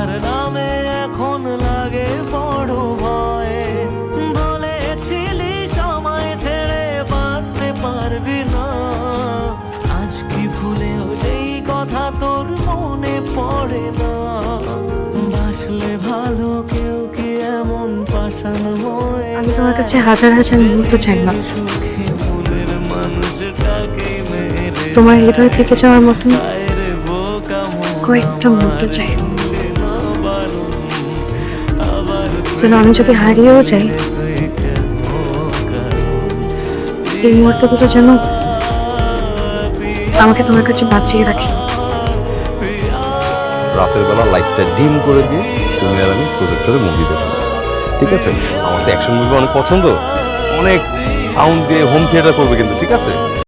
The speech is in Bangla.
তোমার নামে এখন লাগে বড় ভয়, বলেছিলি সময় ছেড়ে বাঁচতে পারবি না, আজ কি ভুলেও সেই কথা তোর মনে পড়ে না? বাসলে ভালো কেউ কি এমন পাষাণ হয়ে, আমি তোমার কাছে হাজার হাজার মুহূর্ত চাই না, সুখে মনের মানুষটাকে মেরে তোমার হৃদয় থেকে যাওয়ার মতন রে বোকা কয়েকটা মুহূর্ত চাই, না বারণ, আবার যেন আমি যদি হারিয়েও যাই তুই কেন এই মুহূর্তগুলো যেন আমাকে তোমার কাছে বাঁচিয়ে রাখে। রাতের বেলা লাইটটা ডিম করে দিয়ে তুমি আর আমি প্রজেক্টরে মুভি দেখব, ঠিক আছে? আমার তো অ্যাকশন মুভি অনেক পছন্দ, অনেক সাউন্ড দিয়ে হোম থিয়েটার করবে কিন্তু, ঠিক আছে?